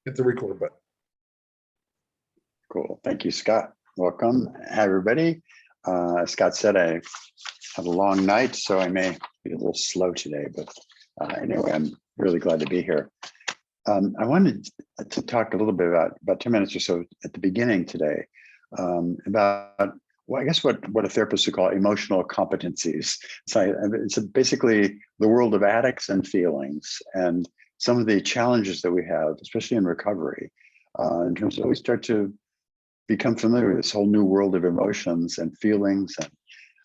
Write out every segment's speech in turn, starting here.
Hit the record button. Cool. Thank you, Scott. Welcome. Hi, everybody. As Scott said, I have a long night, so I may be a little slow today, but anyway, I'm really glad to be here. I wanted to talk a little bit about 10 minutes or so at the beginning today about, well, I guess what a therapist would call emotional competencies. So it's basically the world of addicts and feelings and some of the challenges that we have, especially in recovery, in terms of we start to become familiar with this whole new world of emotions and feelings, and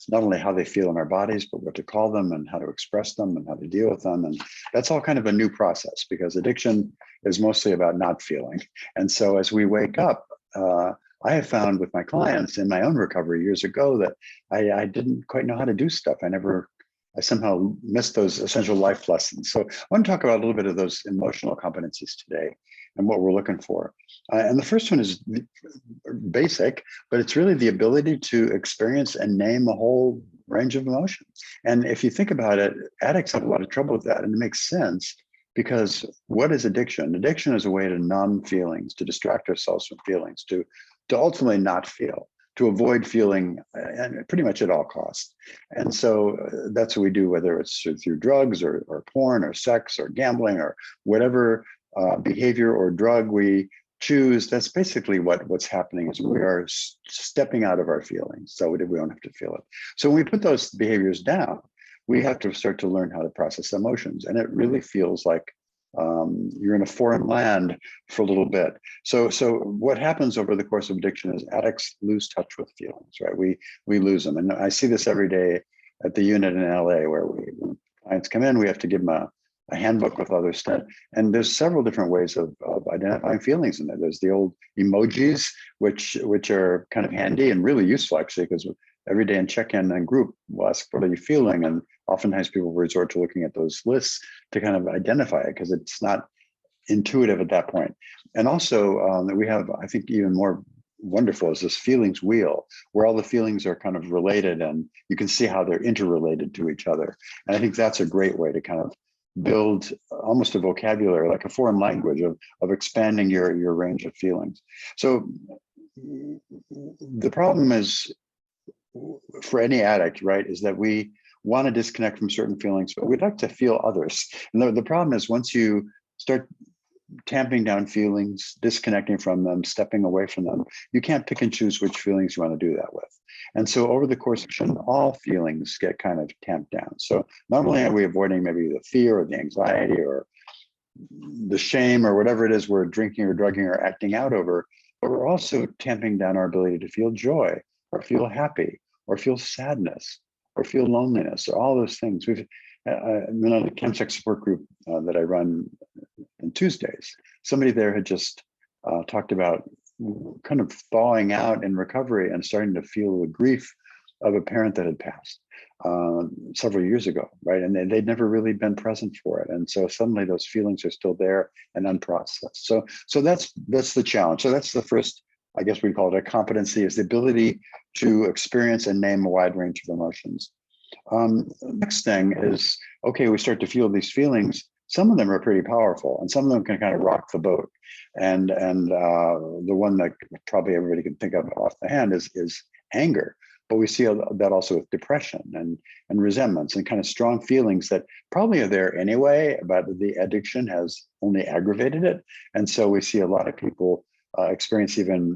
not only how they feel in our bodies, but what to call them and how to express them and how to deal with them. And that's all kind of a new process because addiction is mostly about not feeling. And so as we wake up, I have found with my clients in my own recovery years ago that I didn't quite know how to do stuff. I somehow missed those essential life lessons. So I want to talk about a little bit of those emotional competencies today and what we're looking for. And the first one is basic, but it's really the ability to experience and name a whole range of emotions. And if you think about it, addicts have a lot of trouble with that. And it makes sense because what is addiction? Addiction is a way to numb feelings, to distract ourselves from feelings, to ultimately not feel, to avoid feeling pretty much at all costs. And so that's what we do, whether it's through drugs or porn or sex or gambling or whatever behavior or drug we choose. That's basically what's happening is we are stepping out of our feelings so we don't have to feel it. So when we put those behaviors down, we have to start to learn how to process emotions. And it really feels like you're in a foreign land for a little bit. So what happens over the course of addiction is addicts lose touch with feelings, right? We lose them. And I see this every day at the unit in LA where when clients come in, we have to give them a handbook with other stuff. And there's several different ways of identifying feelings in there. There's the old emojis, which are kind of handy and really useful actually, because every day in check-in and group, we'll ask, what are you feeling? And oftentimes people resort to looking at those lists to kind of identify it because it's not intuitive at that point. And also we have, I think even more wonderful is this feelings wheel where all the feelings are kind of related and you can see how they're interrelated to each other. And I think that's a great way to kind of build almost a vocabulary, like a foreign language of expanding your range of feelings. So the problem is for any addict, right, is that we want to disconnect from certain feelings, but we'd like to feel others. And the problem is once you start tamping down feelings, disconnecting from them, stepping away from them, you can't pick and choose which feelings you want to do that with. And so over the course of action, all feelings get kind of tamped down. So not only are we avoiding maybe the fear or the anxiety or the shame or whatever it is we're drinking or drugging or acting out over, but we're also tamping down our ability to feel joy or feel happy or feel sadness or feel loneliness or all those things. We've been on the chemsex support group that I run on Tuesdays. Somebody there had just talked about kind of thawing out in recovery and starting to feel the grief of a parent that had passed several years ago, right? And they'd never really been present for it. And so suddenly those feelings are still there and unprocessed. So that's the challenge. So that's the first, I guess we'd call it a competency, is the ability to experience and name a wide range of emotions. Next thing is, okay, we start to feel these feelings. Some of them are pretty powerful and some of them can kind of rock the boat. And the one that probably everybody can think of off the hand is anger. But we see that also with depression and resentments and kind of strong feelings that probably are there anyway, but the addiction has only aggravated it. And so we see a lot of people experience even,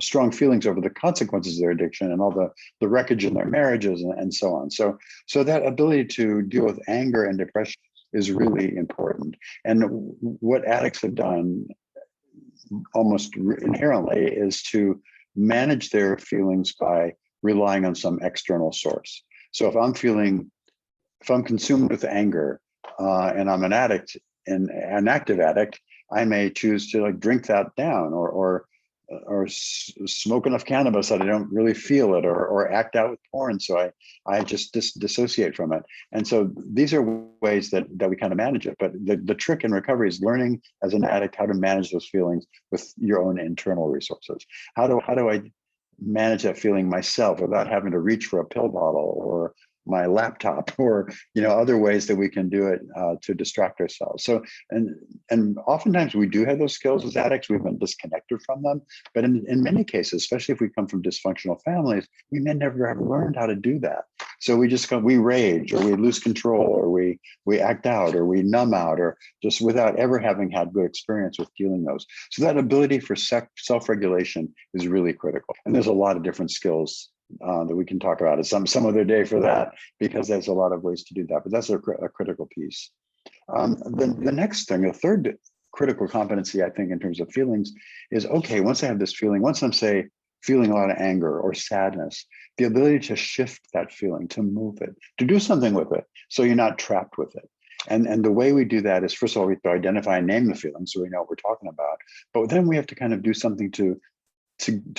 strong feelings over the consequences of their addiction and all the wreckage in their marriages and so on. So that ability to deal with anger and depression is really important. And what addicts have done almost inherently is to manage their feelings by relying on some external source. So if I'm consumed with anger and I'm an addict and an active addict, I may choose to drink that down or smoke enough cannabis that I don't really feel it, or act out with porn, so I just dissociate from it. And so these are ways that we kind of manage it. But the trick in recovery is learning as an addict how to manage those feelings with your own internal resources. How do I manage that feeling myself without having to reach for a pill bottle my laptop, or other ways that we can do it to distract ourselves. So and oftentimes we do have those skills as addicts. We've been disconnected from them, but in many cases, especially if we come from dysfunctional families, we may never have learned how to do that. So we rage, or we lose control, or we act out, or we numb out, or just without ever having had good experience with feeling those. So that ability for self-regulation is really critical. And there's a lot of different skills that we can talk about at some other day for that, because there's a lot of ways to do that. But that's a critical piece. The next thing, the third critical competency, I think, in terms of feelings is, okay, once I have this feeling, once I'm, say, feeling a lot of anger or sadness, the ability to shift that feeling, to move it, to do something with it, so you're not trapped with it. And the way we do that is, first of all, we have to identify and name the feeling so we know what we're talking about. But then we have to kind of do something to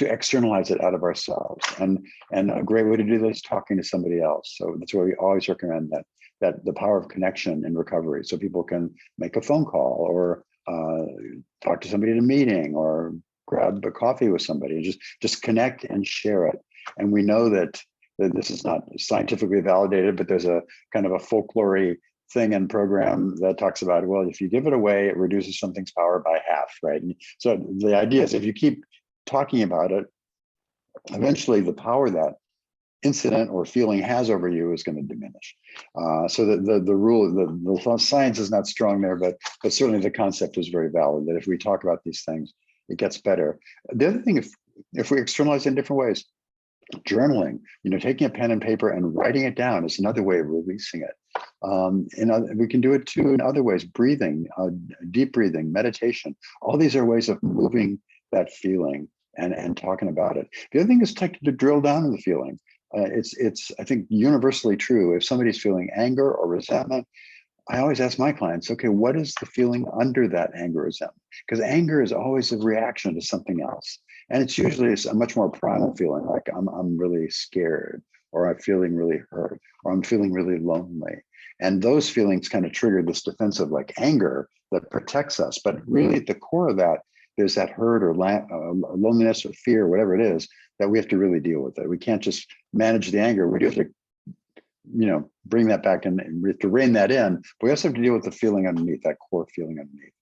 externalize it out of ourselves. And a great way to do that is talking to somebody else. So that's why we always recommend that the power of connection in recovery. So people can make a phone call, or talk to somebody at a meeting, or grab a coffee with somebody, and just connect and share it. And we know that this is not scientifically validated, but there's a kind of a folklore thing and program that talks about, well, if you give it away, it reduces something's power by half, right? And so the idea is, if you keep talking about it, eventually the power that incident or feeling has over you is going to diminish. So the rule, the science is not strong there, but certainly the concept is very valid, that if we talk about these things, it gets better. The other thing, if we externalize in different ways, journaling, taking a pen and paper and writing it down is another way of releasing it. We can do it too in other ways: breathing, deep breathing, meditation. All these are ways of moving that feeling and talking about it. The other thing is to drill down in the feeling. It's I think universally true. If somebody's feeling anger or resentment, I always ask my clients, okay, what is the feeling under that anger or resentment? Because anger is always a reaction to something else. And it's usually a much more primal feeling, like I'm really scared, or I'm feeling really hurt, or I'm feeling really lonely. And those feelings kind of trigger this defensive, like anger, that protects us. But really at the core of that, there's that hurt or loneliness or fear, whatever it is, that we have to really deal with it. We can't just manage the anger. We have to bring that back in, and we have to rein that in. But we also have to deal with the feeling underneath, that core feeling underneath.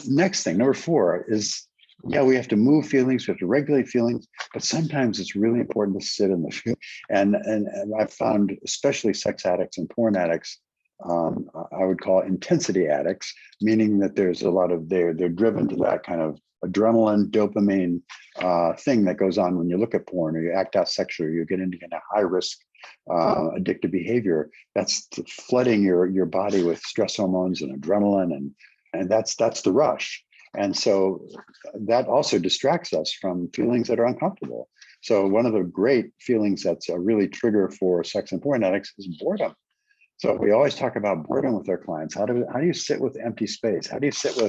Next thing, number 4 is, we have to move feelings, we have to regulate feelings, but sometimes it's really important to sit in the feeling. And I've found, especially sex addicts and porn addicts, I would call intensity addicts, meaning that there's a lot of, they're driven to that kind of adrenaline, dopamine thing that goes on when you look at porn, or you act out sexually, or you get into kind of high risk addictive behavior. That's flooding your body with stress hormones and adrenaline, and that's the rush. And so that also distracts us from feelings that are uncomfortable. So one of the great feelings that's a really trigger for sex and porn addicts is boredom. So we always talk about boredom with our clients. How do you sit with empty space? How do you sit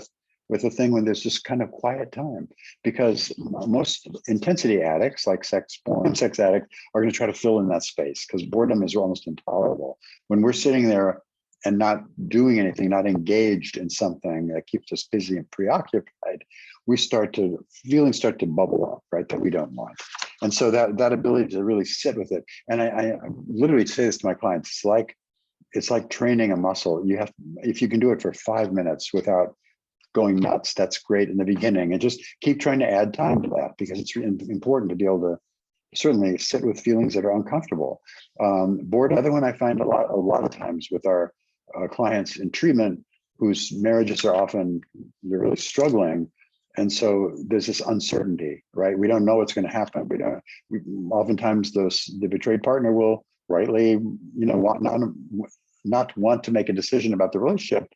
with a thing when there's just kind of quiet time? Because most intensity addicts, like porn sex addicts, are going to try to fill in that space, because boredom is almost intolerable. When we're sitting there and not doing anything, not engaged in something that keeps us busy and preoccupied, feelings start to bubble up, right, that we don't want. And so that ability to really sit with it, and I literally say this to my clients, it's like training a muscle. If you can do it for 5 minutes without going nuts, that's great in the beginning, and just keep trying to add time to that, because it's important to be able to certainly sit with feelings that are uncomfortable. Boredom, other one I find a lot of times with our clients in treatment, whose marriages are often, they're really struggling. And so there's this uncertainty, right? We don't know what's going to happen. Oftentimes the betrayed partner will rightly, not want to make a decision about the relationship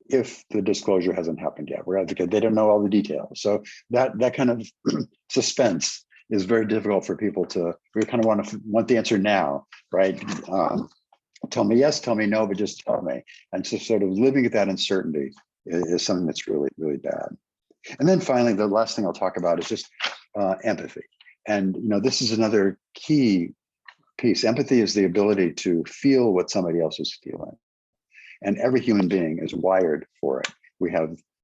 if the disclosure hasn't happened yet. Because they don't know all the details. So that kind of suspense is very difficult for people to. We kind of want the answer now, right? Tell me yes, tell me no, but just tell me. And so sort of living with that uncertainty is something that's really, really bad. And then finally, the last thing I'll talk about is just empathy. And this is another key piece. Empathy is the ability to feel what somebody else is feeling. And every human being is wired for it.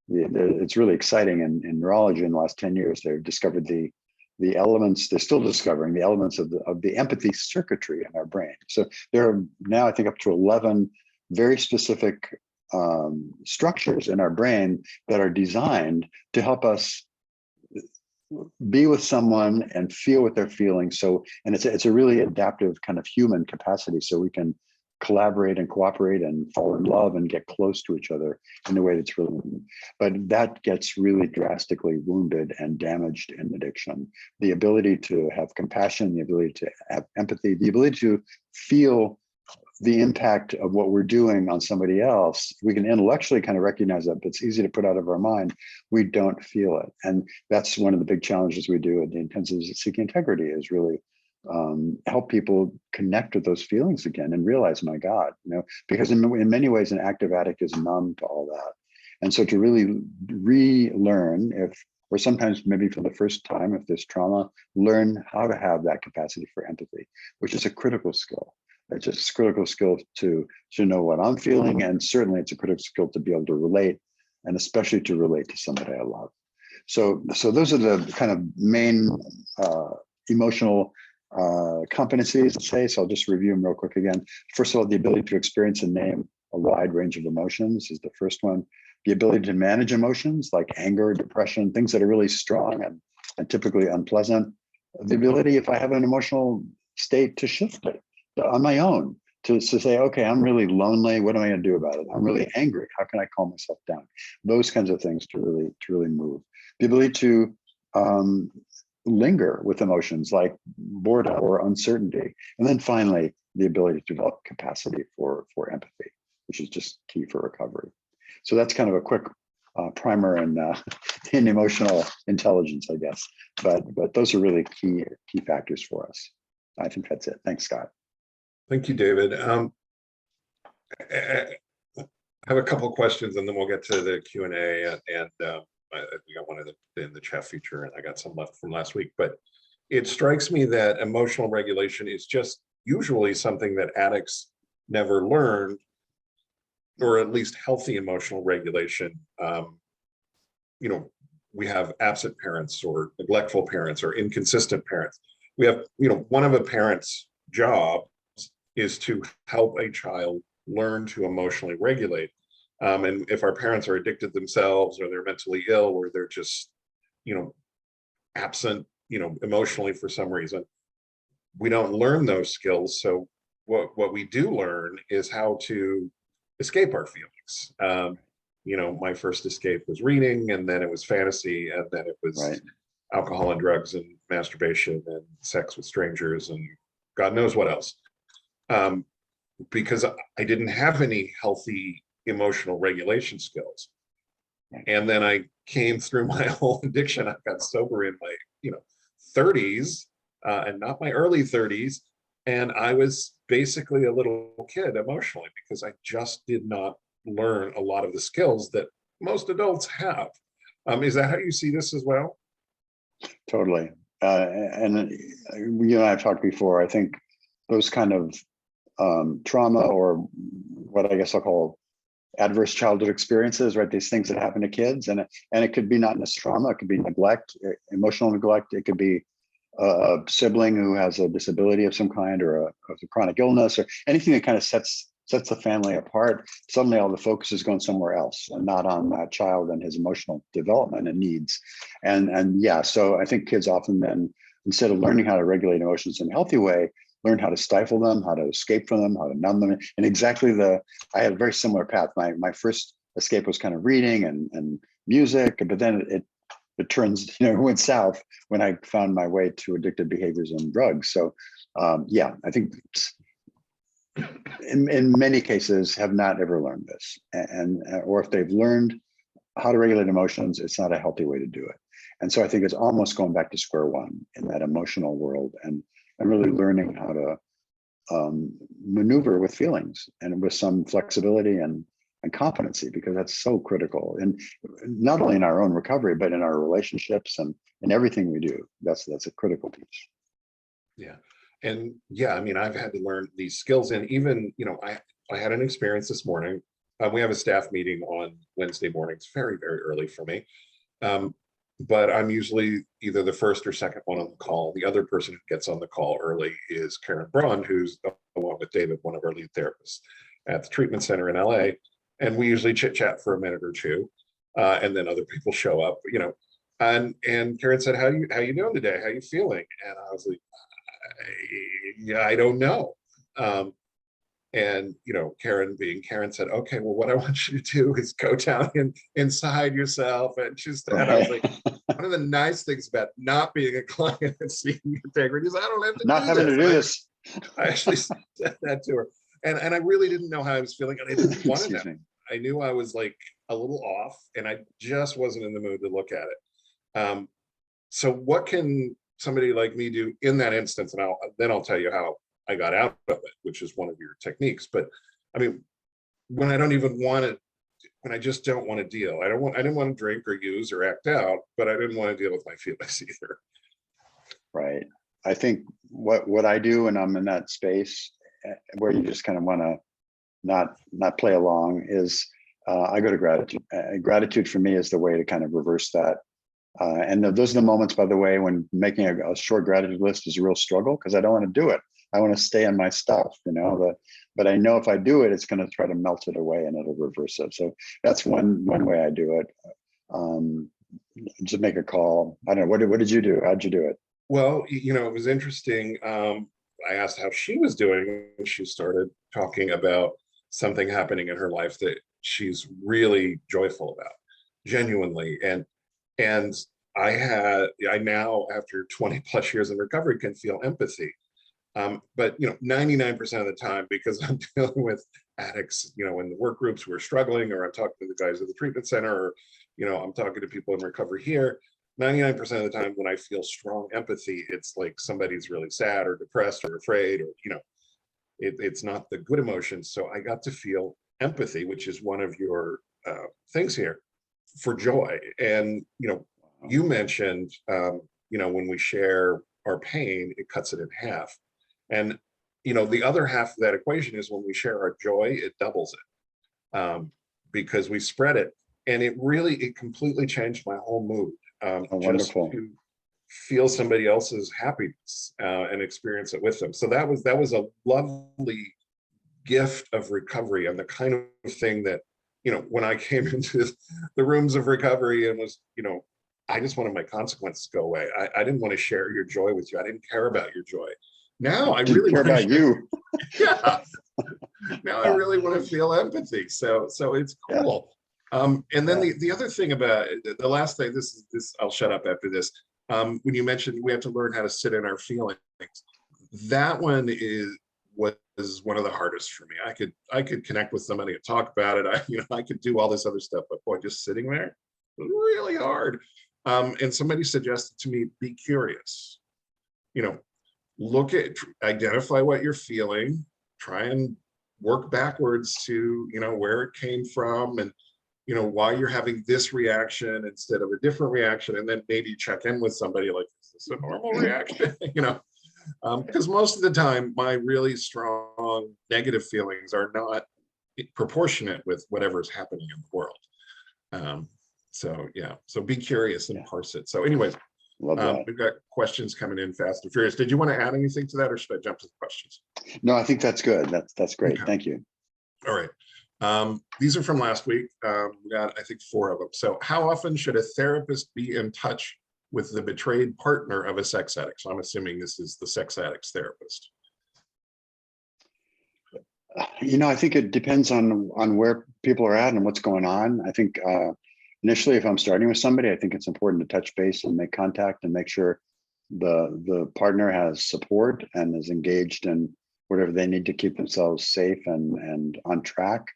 It's really exciting in neurology in the last 10 years. They've discovered the the elements, they're still discovering the elements of the empathy circuitry in our brain. So there are now, I think, up to 11 very specific structures in our brain that are designed to help us be with someone and feel what they're feeling. So, and it's a really adaptive kind of human capacity, so we can collaborate and cooperate and fall in love and get close to each other in a way that's really, but that gets really drastically wounded and damaged in addiction. The ability to have compassion, the ability to have empathy, the ability to feel the impact of what we're doing on somebody else, we can intellectually kind of recognize that, but it's easy to put out of our mind. We don't feel it. And that's one of the big challenges we do at the Intensives at Seeking Integrity, is really help people connect with those feelings again and realize, my God, because in many ways, an active addict is numb to all that. And so to really relearn, or sometimes maybe for the first time, if there's trauma, learn how to have that capacity for empathy, which is a critical skill. It's a critical skill to know what I'm feeling, and certainly it's a critical skill to be able to relate, and especially to relate to somebody I love. So those are the kind of main emotional competencies, let's say. So I'll just review them real quick again. First of all, the ability to experience and name a wide range of emotions is the first one. The ability to manage emotions like anger, depression, things that are really strong and typically unpleasant. The ability, if I have an emotional state, to shift it on my own, to say, okay, I'm really lonely. What am I going to do about it? I'm really angry. How can I calm myself down? Those kinds of things to really move. The ability to linger with emotions like boredom or uncertainty. And then finally, the ability to develop capacity for empathy, which is just key for recovery. So that's kind of a quick primer in emotional intelligence, I guess. But those are really key factors for us. I think that's it. Thanks, Scott. Thank you, David. I have a couple of questions, and then we'll get to the Q&A. And we got one in the chat feature, and I got some left from last week. But it strikes me that emotional regulation is just usually something that addicts never learned, or at least healthy emotional regulation. We have absent parents, or neglectful parents, or inconsistent parents. We have, one of a parent's job is to help a child learn to emotionally regulate. And if our parents are addicted themselves, or they're mentally ill, or they're just, absent, emotionally for some reason, we don't learn those skills. So what we do learn is how to escape our feelings. My first escape was reading, and then it was fantasy, and then it was alcohol and drugs and masturbation and sex with strangers and God knows what else. Because I didn't have any healthy emotional regulation skills. And then I came through my whole addiction. I got sober in my 30s, and not my early 30s. And I was basically a little kid emotionally, because I just did not learn a lot of the skills that most adults have. Is that how you see this as well? Totally. And I've talked before, I think those kind of trauma, or what I guess I'll call adverse childhood experiences, right? These things that happen to kids, and it could be not just trauma, it could be neglect, emotional neglect. It could be a sibling who has a disability of some kind, or a chronic illness, or anything that kind of sets the family apart. Suddenly all the focus is going somewhere else, and not on that child and his emotional development and needs. And yeah, so I think kids often then, instead of learning how to regulate emotions in a healthy way, learn how to stifle them, how to escape from them, how to numb them. And exactly I had a very similar path. My first escape was kind of reading and music, but then it turns, went south when I found my way to addictive behaviors and drugs. So yeah, I think in many cases have not ever learned this, or if they've learned how to regulate emotions, it's not a healthy way to do it. And so I think it's almost going back to square one in that emotional world, and really learning how to maneuver with feelings, and with some flexibility and competency, because that's so critical. And not only in our own recovery, but in our relationships and in everything we do. That's a critical piece. Yeah. And yeah, I've had to learn these skills. And even, I had an experience this morning. We have a staff meeting on Wednesday mornings, very, very early for me. but I'm usually either the first or second one on the call. The other person who gets on the call early is Karen Braun, who's along with David, one of our lead therapists at the treatment center in LA. And we usually chit chat for a minute or two. And then other people show up, and Karen said, how you doing today? How you feeling? And I was like, I don't know. And Karen being Karen said, okay, well, what I want you to do is go down inside yourself. And I was like, one of the nice things about not being a client and seeing integrity is I don't have to Not having to do this. I actually said that to her. And I really didn't know how I was feeling, and I didn't want to know. I knew I was like a little off, and I just wasn't in the mood to look at it. So what can somebody like me do in that instance? And then I'll tell you how I got out of it, which is one of your techniques. But I mean, when I don't even want to, when I just don't want to deal, I didn't want to drink or use or act out, but I didn't want to deal with my feelings either. Right. I think what I do when I'm in that space where you just kind of want to not play along is I go to gratitude. Gratitude for me is the way to kind of reverse that. And those are the moments, by the way, when making a short gratitude list is a real struggle because I don't want to do it. I want to stay on my stuff, but I know if I do it, it's going to try to melt it away and it'll reverse it. So that's one way I do it. Just make a call. I don't know. What did you do? How'd you do it? Well, it was interesting. I asked how she was doing, and she started talking about something happening in her life that she's really joyful about, genuinely. And I now, after 20 plus years in recovery, can feel empathy. But 99% of the time, because I'm dealing with addicts, in the work groups who are struggling, or I'm talking to the guys at the treatment center, or I'm talking to people in recovery here. 99% of the time, when I feel strong empathy, it's like somebody's really sad or depressed or afraid, or it's not the good emotions. So I got to feel empathy, which is one of your things here, for joy. And you mentioned when we share our pain, it cuts it in half. And the other half of that equation is when we share our joy, it doubles it, because we spread it. And it completely changed my whole mood. Just to feel somebody else's happiness and experience it with them. So that was a lovely gift of recovery, and the kind of thing that when I came into the rooms of recovery and was I just wanted my consequences to go away. I didn't want to share your joy with you. I didn't care about your joy. Now I really care about you. Yeah. Now I really want to feel empathy. So it's cool. And then the other thing about the last thing, this I'll shut up after this. When you mentioned we have to learn how to sit in our feelings, that one was one of the hardest for me. I could connect with somebody and talk about it. I could do all this other stuff, but boy, just sitting there was really hard. And somebody suggested to me, be curious. Identify what you're feeling, try and work backwards to where it came from, and why you're having this reaction instead of a different reaction, and then maybe check in with somebody like, is this a normal reaction? Because most of the time my really strong negative feelings are not proportionate with whatever's happening in the world. So be curious and parse it. So anyways, we've got questions coming in fast and furious. Did you want to add anything to that, or should I jump to the questions? No, I think that's good. That's great. Okay. Thank you. All right. These are from last week. We got, I think, 4 of them. So how often should a therapist be in touch with the betrayed partner of a sex addict? So I'm assuming this is the sex addict's therapist. I think it depends on where people are at and what's going on. I think initially, if I'm starting with somebody, I think it's important to touch base and make contact and make sure the partner has support and is engaged in whatever they need to keep themselves safe and on track.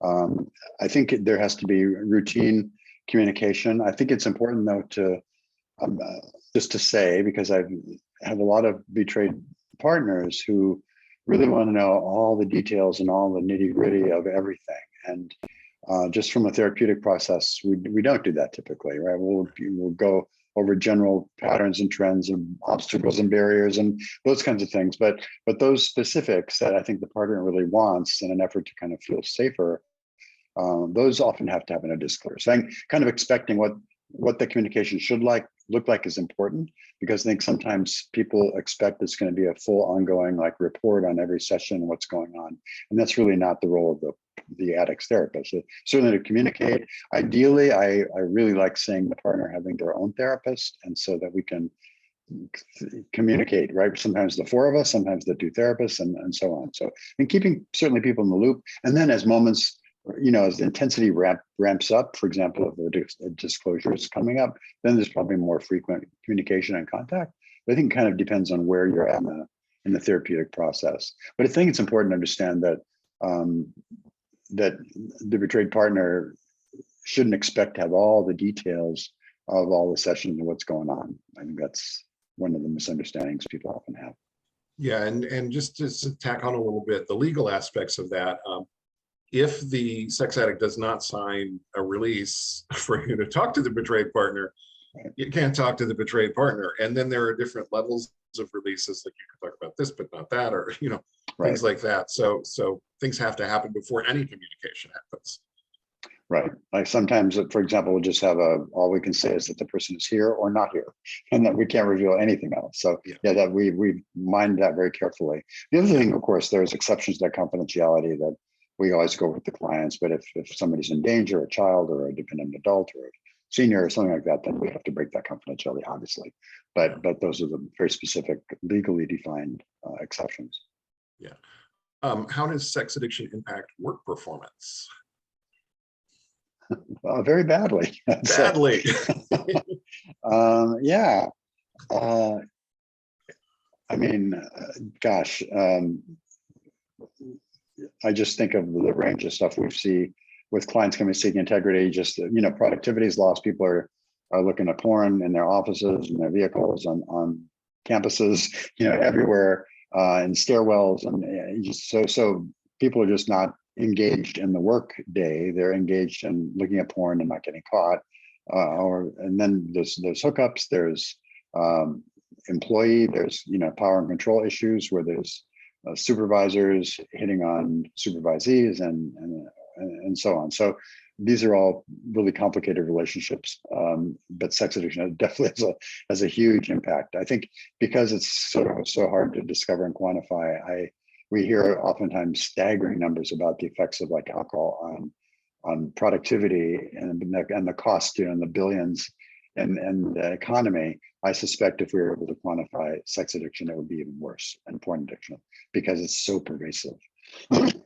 I think there has to be routine communication. I think it's important, though, to just to say, because I have a lot of betrayed partners who really want to know all the details and all the nitty gritty of everything. And just from a therapeutic process, we don't do that typically, right? We'll go over general patterns and trends and obstacles and barriers and those kinds of things. But those specifics that I think the partner really wants in an effort to kind of feel safer, those often have to happen in a discourse. So I'm kind of expecting what what the communication should look like is important, because I think sometimes people expect it's going to be a full ongoing like report on every session, what's going on. And that's really not the role of the addicts therapist. So certainly to communicate, ideally, I really like seeing the partner having their own therapist, and so that we can communicate, right? Sometimes the four of us, sometimes the two therapists, and so on. So, and keeping certainly people in the loop. And then as moments, as the intensity ramps up, for example, if a disclosure is coming up, then there's probably more frequent communication and contact. But I think it kind of depends on where you're at in the therapeutic process. But I think it's important to understand that that the betrayed partner shouldn't expect to have all the details of all the sessions and what's going on. I think that's one of the misunderstandings people often have. Yeah, and just to tack on a little bit, the legal aspects of that. If the sex addict does not sign a release for you to talk to the betrayed partner, you can't talk to the betrayed partner. And then there are different levels of releases, like you can talk about this, but not that, or things like that. So things have to happen before any communication happens. Right. Like sometimes, for example, we'll just have all we can say is that the person is here or not here, and that we can't reveal anything else. So yeah, that we mind that very carefully. The other thing, of course, there's exceptions to that confidentiality that we always go with the clients. But if somebody's in danger, a child or a dependent adult or a senior or something like that, then we have to break that confidentiality, obviously. But those are the very specific, legally defined exceptions. Yeah. How does sex addiction impact work performance? Very badly. Badly. Yeah. I mean, gosh, I just think of the range of stuff we see with clients coming seeking integrity. Just productivity is lost. People are looking at porn in their offices, in their vehicles, on campuses, everywhere, in stairwells, and just so people are just not engaged in the work day. They're engaged in looking at porn and not getting caught. And then there's hookups. There's employee. There's power and control issues where there's supervisors hitting on supervisees and so on. So these are all really complicated relationships. But sex addiction definitely has a huge impact. I think because it's so hard to discover and quantify. We hear oftentimes staggering numbers about the effects of like alcohol on productivity and the cost, in the billions, and the economy. I suspect if we were able to quantify sex addiction, it would be even worse, and porn addiction, because it's so pervasive.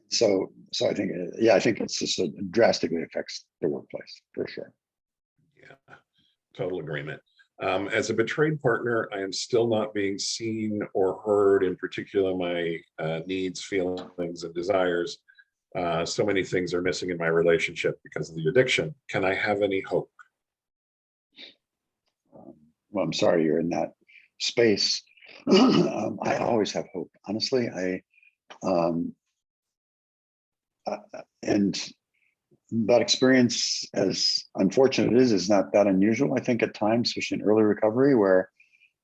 So I think, I think it's just drastically affects the workplace for sure. Yeah, total agreement. As a betrayed partner, I am still not being seen or heard, in particular my needs, feelings, and desires. So many things are missing in my relationship because of the addiction. Can I have any hope? Well, I'm sorry you're in that space. I always have hope, honestly. And that experience, as unfortunate it is not that unusual. I think at times, especially in early recovery, where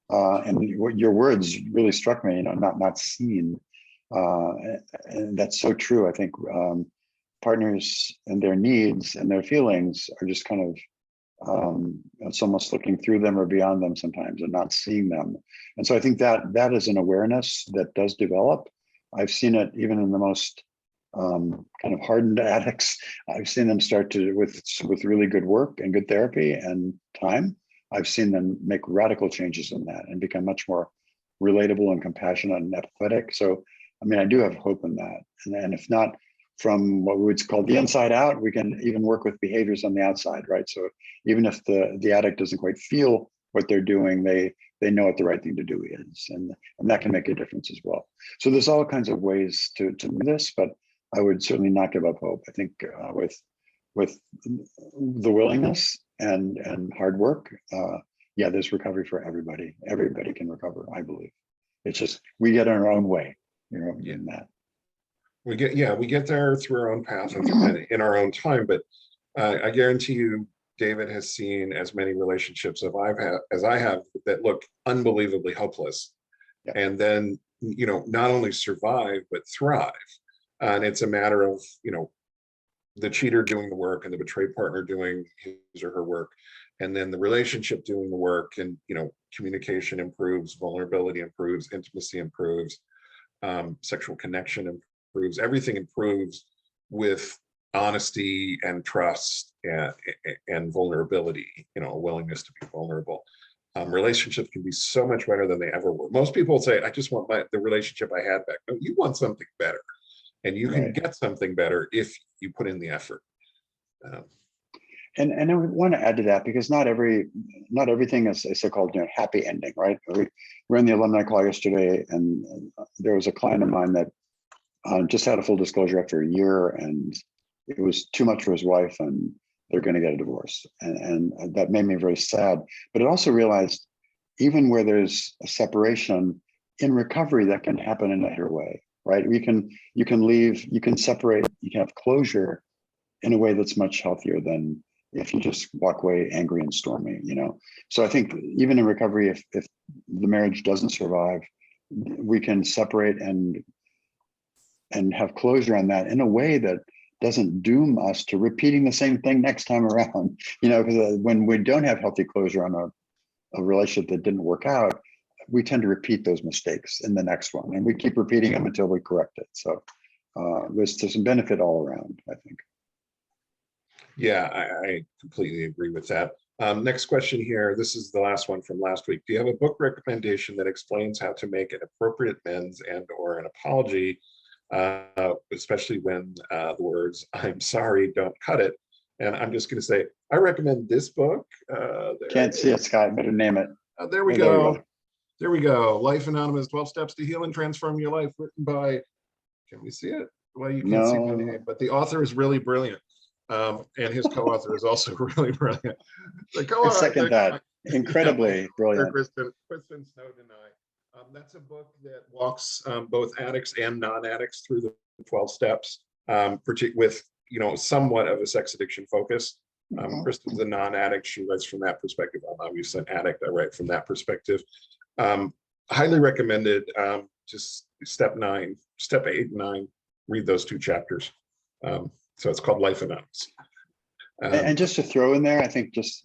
and what your words really struck me, not seen, and that's so true. I think partners and their needs and their feelings are just kind of it's almost looking through them or beyond them sometimes, and not seeing them. And so I think that is an awareness that does develop. I've seen it even in the most kind of hardened addicts. I've seen them start to with really good work and good therapy and time. I've seen them make radical changes in that and become much more relatable and compassionate and empathetic. So, I mean, I do have hope in that. And if not from what we would call the inside out, we can even work with behaviors on the outside, right? So even if the addict doesn't quite feel what they're doing, they know what the right thing to do is, and that can make a difference as well. So there's all kinds of ways to do this, but I would certainly not give up hope. I think with the willingness and hard work, there's recovery for everybody. Everybody can recover, I believe. It's just we get in our own way, in that. We get there through our own path and in our own time. But I guarantee you, David has seen as many relationships as I have that look unbelievably hopeless, and then not only survive but thrive. And it's a matter of the cheater doing the work and the betrayed partner doing his or her work, and then the relationship doing the work, and communication improves, vulnerability improves, intimacy improves, sexual connection improves, everything improves with honesty and trust and vulnerability, a willingness to be vulnerable. Relationships can be so much better than they ever were. Most people say, I just want the relationship I had back. No, you want something better, and you can get something better if you put in the effort. And I want to add to that, because not everything is a so-called happy ending, right? We were in the alumni call yesterday, and there was a client of mine that just had a full disclosure after a year, and it was too much for his wife, and they're going to get a divorce, and that made me very sad. But it also realized, even where there's a separation, in recovery, that can happen in another way, right? You can leave, you can separate, you can have closure in a way that's much healthier than if you just walk away angry and stormy, So I think even in recovery, if the marriage doesn't survive, we can separate and have closure on that in a way that doesn't doom us to repeating the same thing next time around. Because when we don't have healthy closure on a relationship that didn't work out, we tend to repeat those mistakes in the next one, and we keep repeating them until we correct it. So there's some benefit all around, I think. Yeah, I completely agree with that. Next question here. This is the last one from last week. Do you have a book recommendation that explains how to make an appropriate amends and or an apology, especially when the words "I'm sorry" don't cut it? And I'm just going to say, I recommend this book. Can't see it, Scott. Better name it. There we go. There we go. Life Anonymous: 12 Steps to Heal and Transform Your Life, written by, can we see it? Well, you can't see my name, but the author is really brilliant. And his co-author is also really brilliant. The co-author, second that. Incredibly brilliant. Kristen Snowden and I. That's a book that walks both addicts and non-addicts through the 12 steps, with somewhat of a sex addiction focus. Kristen's a non-addict. She writes from that perspective. I'm obviously an addict. I write from that perspective. Highly recommended. Just step 8 and 9. Read those 2 chapters. So it's called Life Anonymous. And just to throw in there, I think just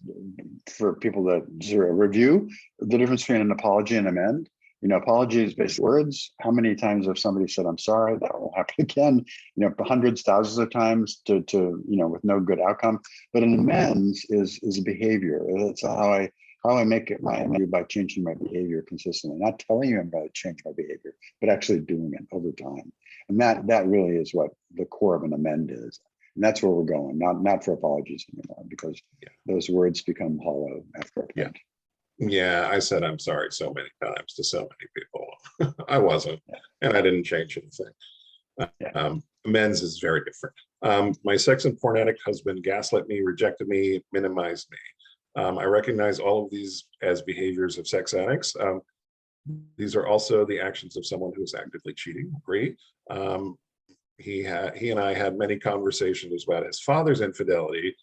for people that review the difference between an apology and amend. Apology is based words. How many times have somebody said, "I'm sorry," that will happen again, hundreds, thousands of times to with no good outcome. But an amends is a behavior. It's how I make it my amend by changing my behavior consistently, not telling you I'm going to change my behavior, but actually doing it over time. And that really is what the core of an amend is. And that's where we're going, not for apologies anymore, because those words become hollow after a point. Yeah, I said I'm sorry so many times to so many people. I wasn't, and I didn't change anything. Amends is very different. My sex and porn addict husband gaslit me, rejected me, minimized me. I recognize all of these as behaviors of sex addicts. These are also the actions of someone who is actively cheating. Agree. He and I had many conversations about his father's infidelity.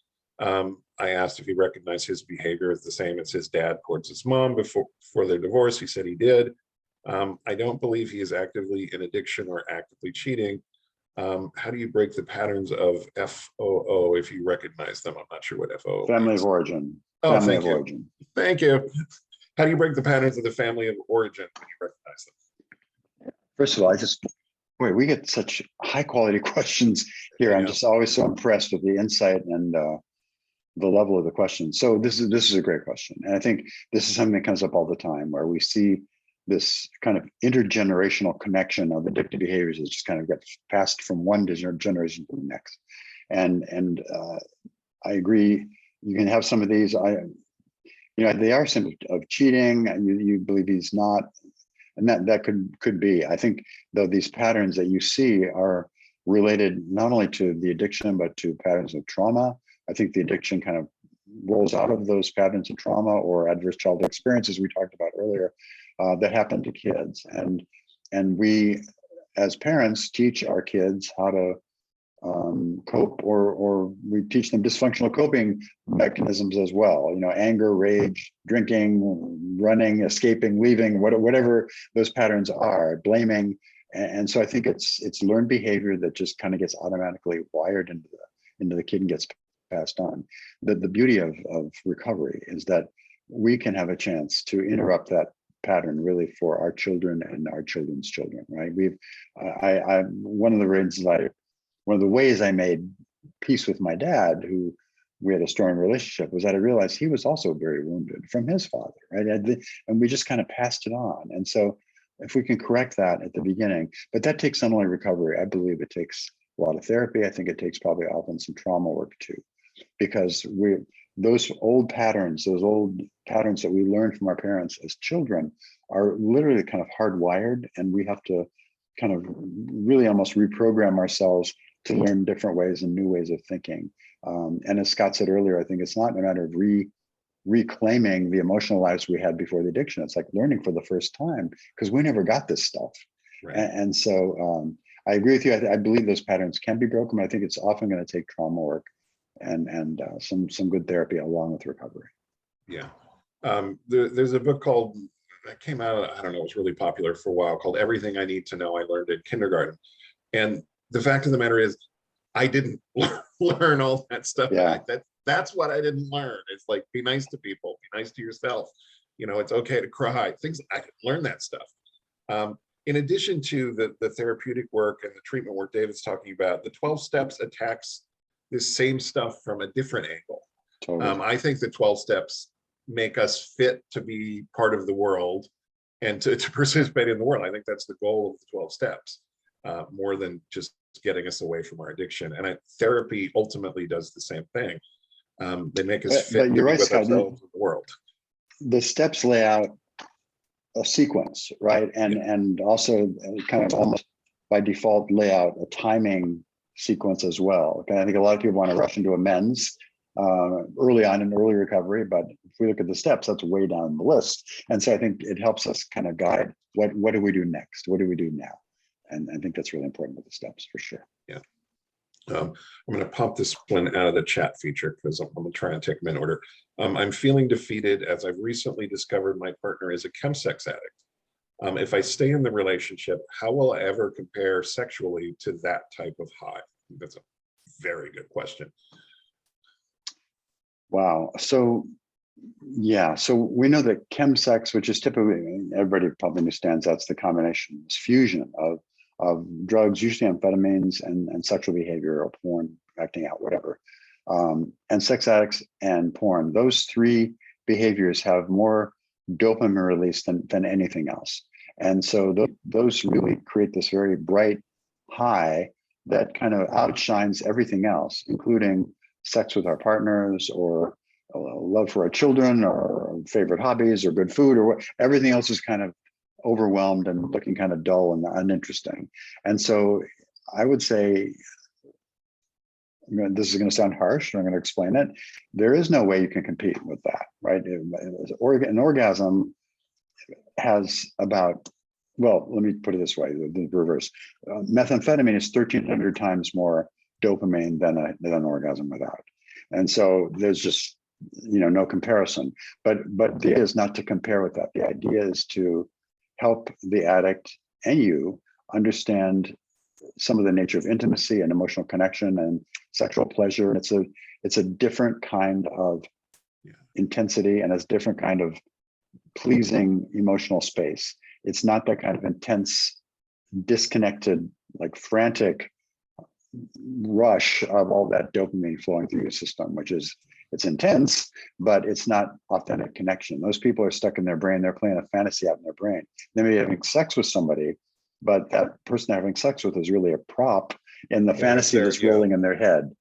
I asked if he recognized his behavior as the same as his dad towards his mom before their divorce. He said he did. I don't believe he is actively in addiction or actively cheating. How do you break the patterns of FOO if you recognize them? I'm not sure what FOO Family means. of origin. Oh, family thank of you. origin. Thank you. How do you break the patterns of the family of origin when you recognize them? First of all, we get such high quality questions here. I'm just always so impressed with the insight and the level of the question. So this is a great question. And I think this is something that comes up all the time, where we see this kind of intergenerational connection of addictive behaviors that just kind of gets passed from one generation to the next. And I agree. You can have some of these. They are symptoms of cheating. You believe he's not, and that could be. I think though these patterns that you see are related not only to the addiction but to patterns of trauma. I think the addiction kind of rolls out of those patterns of trauma or adverse childhood experiences we talked about earlier that happen to kids, and we as parents teach our kids how to cope, or we teach them dysfunctional coping mechanisms as well. Anger, rage, drinking, running, escaping, leaving, whatever those patterns are, blaming. And so I think it's learned behavior that just kind of gets automatically wired into the kid and gets passed on. The beauty of recovery is that we can have a chance to interrupt that pattern really for our children and our children's children, right? One of the ways I made peace with my dad, who we had a strong relationship, was that I realized he was also very wounded from his father, right? And we just kind of passed it on. And so if we can correct that at the beginning, but that takes not only recovery, I believe it takes a lot of therapy. I think it takes probably often some trauma work too, because those old patterns that we learned from our parents as children are literally kind of hardwired, and we have to kind of really almost reprogram ourselves to learn different ways and new ways of thinking. And as Scott said earlier, I think it's not a matter of reclaiming the emotional lives we had before the addiction. It's like learning for the first time, because we never got this stuff. Right. And so I agree with you. I believe those patterns can be broken. I think it's often going to take trauma work and some good therapy along with recovery. Yeah. There's a book called, that came out, I don't know, it was really popular for a while, called Everything I Need to Know I Learned in Kindergarten. And the fact of the matter is, I didn't learn all that stuff. Yeah. That's what I didn't learn. It's like, be nice to people, be nice to yourself. You know, it's okay to cry. Things, I didn't learn that stuff. In addition to the therapeutic work and the treatment work David's talking about, the 12 steps attacks this same stuff from a different angle. Totally. I think the 12 steps make us fit to be part of the world and to participate in the world. I think that's the goal of the 12 steps, more than just getting us away from our addiction. And therapy ultimately does the same thing. They make us fit to be with ourselves in the world. The steps lay out a sequence, right? And also kind of almost by default lay out a timing sequence as well. Okay, I think a lot of people want to rush into amends early on in early recovery, but if we look at the steps, that's way down the list. And so I think it helps us kind of guide what do we do next? What do we do now? And I think that's really important with the steps for sure. Yeah. I'm going to pop this one out of the chat feature because I'm going to try and take them in order. I'm feeling defeated as I've recently discovered my partner is a chemsex addict. If I stay in the relationship, how will I ever compare sexually to that type of high? That's a very good question. Wow. So, yeah. So we know that chemsex, which is typically, everybody probably understands that's the combination, this fusion of drugs, usually amphetamines and sexual behavior or porn, acting out, whatever. And sex addicts and porn, those three behaviors have more dopamine release than anything else. And so those really create this very bright high that kind of outshines everything else, including sex with our partners or love for our children or favorite hobbies or good food or everything else is kind of overwhelmed and looking kind of dull and uninteresting. And so I would say, this is going to sound harsh, and I'm going to explain it. There is no way you can compete with that, right? An orgasm has about, well, let me put it this way, the reverse. Methamphetamine is 1,300 times more dopamine than an orgasm without. And so there's just, no comparison. But the idea is not to compare with that. The idea is to help the addict and you understand some of the nature of intimacy and emotional connection and sexual pleasure. And it's a different kind of intensity and it's a different kind of pleasing emotional space. It's not that kind of intense, disconnected, like frantic rush of all that dopamine flowing through your system, it's intense, but it's not authentic connection. Those people are stuck in their brain. They're playing a fantasy out in their brain. They may be having sex with somebody, but that person they're having sex with is really a prop in the fantasy that's rolling in their head,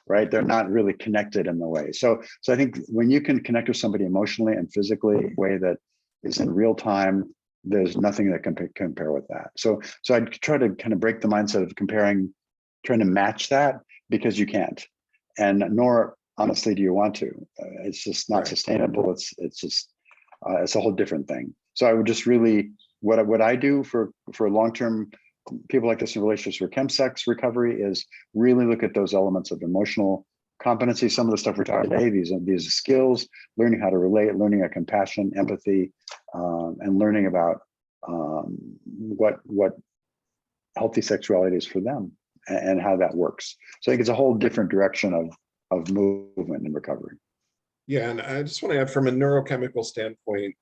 right? They're not really connected in the way. So I think when you can connect with somebody emotionally and physically in a way that is in real time, there's nothing that can compare with that. So I try to kind of break the mindset of trying to match that, because you can't, and nor honestly do you want to. It's just not sustainable. It's just it's a whole different thing. So I would just really what I do for long-term people like this in relationships for chemsex recovery is really look at those elements of emotional competency. Some of the stuff we're talking today, these skills, learning how to relate, learning a compassion, empathy, and learning about what healthy sexuality is for them. and how that works. So I think it's a whole different direction of movement in recovery. Yeah, and I just want to add from a neurochemical standpoint,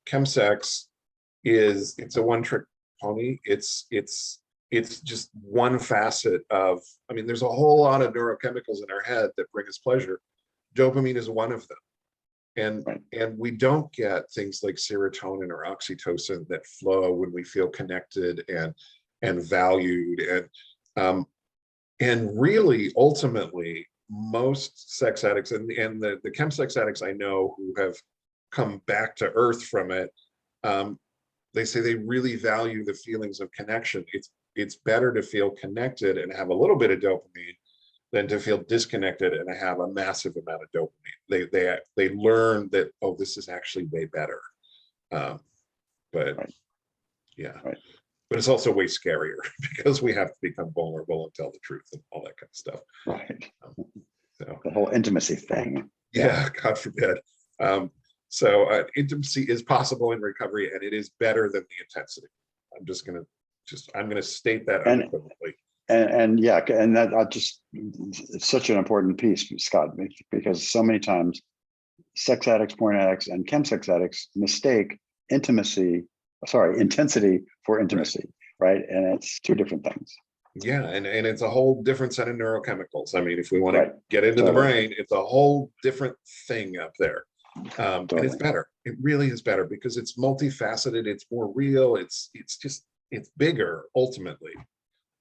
chemsex it's a one-trick pony. It's just one facet of, I mean, there's a whole lot of neurochemicals in our head that bring us pleasure. Dopamine is one of them. And Right. and we don't get things like serotonin or oxytocin that flow when we feel connected and valued. And really ultimately most sex addicts and the chemsex addicts I know who have come back to earth from it, they say they really value the feelings of connection. It's better to feel connected and have a little bit of dopamine than to feel disconnected and have a massive amount of dopamine. They learn that, oh, this is actually way better. But Right. yeah, Right. but it's also way scarier because we have to become vulnerable and tell the truth and all that kind of stuff. Right. So The whole intimacy thing. yeah, God forbid. Intimacy is possible in recovery, and it is better than the intensity. I'm gonna state that And unequivocally. and yeah, and that it's such an important piece, Scott, because so many times sex addicts, porn addicts, and chemsex addicts mistake intensity for intimacy, right? And it's two different things. Yeah, and it's a whole different set of neurochemicals. I mean, if we want to Right. get into the Totally. brain, it's a whole different thing up there. And it's Totally. better. It really is better because it's multifaceted, it's more real, it's bigger ultimately,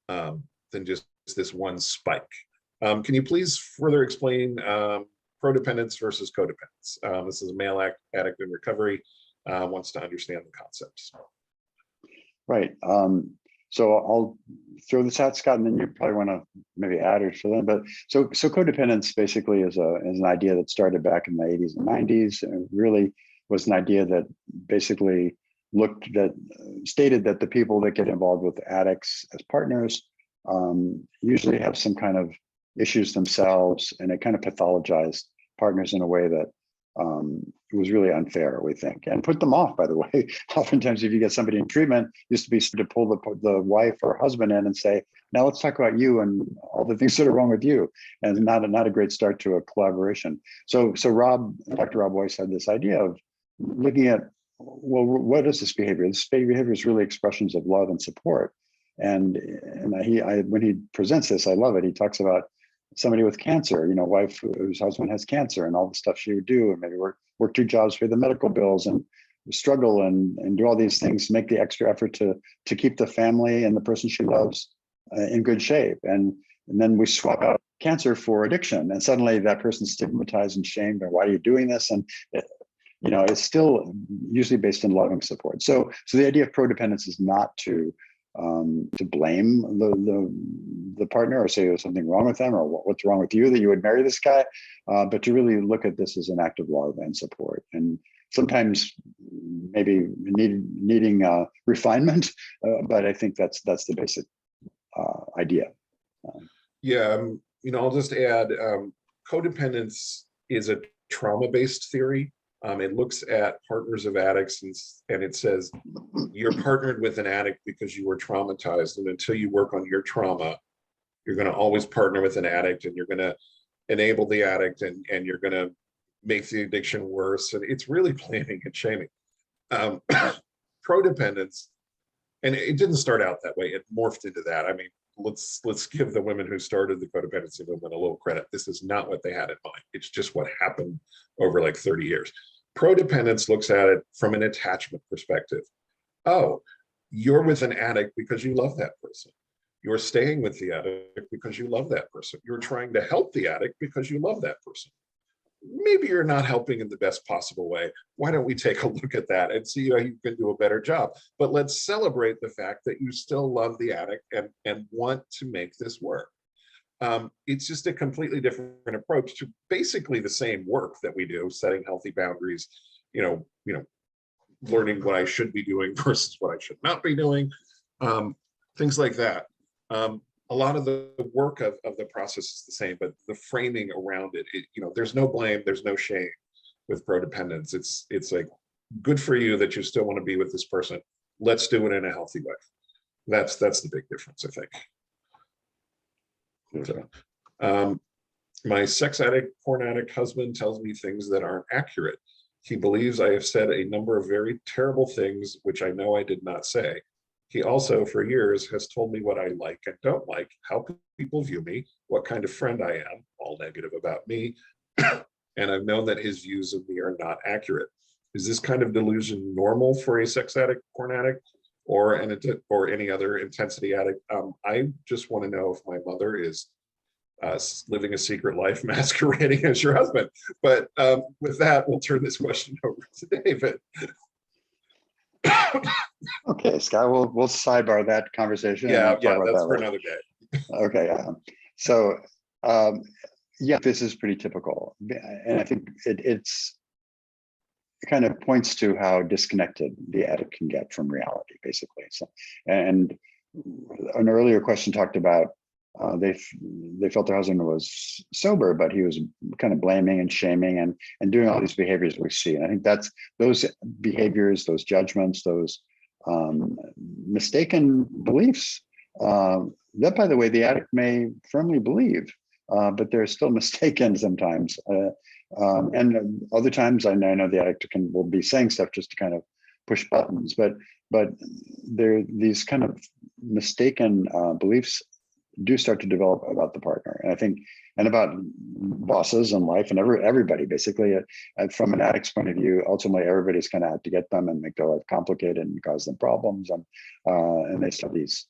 than just this one spike. Can you please further explain prodependence versus codependence? This is a male addict in recovery, wants to understand the concepts. Right. So I'll throw this out, Scott, and then you probably want to maybe add or fill in. But so codependence basically is an idea that started back in the 80s and 90s, and really was an idea that basically stated that the people that get involved with addicts as partners usually have some kind of issues themselves, and it kind of pathologized partners in a way that it was really unfair, we think, and put them off, by the way. Oftentimes, if you get somebody in treatment, used to be to pull the wife or husband in and say, now let's talk about you and all the things that are wrong with you, and not a great start to a collaboration. So Dr. Rob Weiss had this idea of looking at, well, what is this behavior? This behavior is really expressions of love and support. And when he presents this, I love it. He talks about somebody with cancer, wife whose husband has cancer, and all the stuff she would do, and maybe work 2 jobs, pay the medical bills, and struggle and do all these things, make the extra effort to keep the family and the person she loves in good shape. And then we swap out cancer for addiction, and suddenly that person's stigmatized and shamed, and why are you doing this? And it's still usually based in loving support. So the idea of prodependence is not to blame the partner or say there's something wrong with them or what's wrong with you that you would marry this guy, but to really look at this as an act of love and support, and sometimes maybe needing refinement, but I think that's the basic idea. Yeah, I'll just add, codependence is a trauma-based theory. It looks at partners of addicts and it says you're partnered with an addict because you were traumatized, and until you work on your trauma, you're going to always partner with an addict, and you're going to enable the addict, and you're going to make the addiction worse. And it's really blaming and shaming. Prodependence, and it didn't start out that way. It morphed into that. I mean, let's give the women who started the codependency movement a little credit. This is not what they had in mind. It's just what happened over like 30 years. Prodependence looks at it from an attachment perspective. Oh, you're with an addict because you love that person. You're staying with the addict because you love that person. You're trying to help the addict because you love that person. Maybe you're not helping in the best possible way. Why don't we take a look at that and see how you can do a better job? But let's celebrate the fact that you still love the addict and want to make this work. It's just a completely different approach to basically the same work that we do, setting healthy boundaries, learning what I should be doing versus what I should not be doing, things like that. A lot of the work of the process is the same, but the framing around it, there's no blame, there's no shame with prodependence. It's like, good for you that you still want to be with this person. Let's do it in a healthy way. That's the big difference, I think. So, my sex addict, porn addict husband tells me things that aren't accurate. He believes I have said a number of very terrible things, which I know I did not say. He also, for years, has told me what I like and don't like, how people view me, what kind of friend I am, all negative about me, and I've known that his views of me are not accurate. Is this kind of delusion normal for a sex addict, porn addict, or any other intensity addict? I just want to know if my mother is living a secret life masquerading as your husband. But with that, we'll turn this question over to David. Okay, Scott, we'll sidebar that conversation. Yeah, Talk about that's that for later. another day. Okay, so um, yeah, this is pretty typical, and I think it kind of points to how disconnected the addict can get from reality, basically. So, and an earlier question talked about they felt their husband was sober, but he was kind of blaming and shaming and doing all these behaviors we see. And I think that's those behaviors, those judgments, those mistaken beliefs that, by the way, the addict may firmly believe, but they're still mistaken sometimes. And other times, I know the addict will be saying stuff just to kind of push buttons, but there these kind of mistaken beliefs do start to develop about the partner, and I think, and about bosses and life and everybody basically. From an addict's point of view, ultimately everybody's kind of out to get them and make their life complicated and cause them problems, and they start these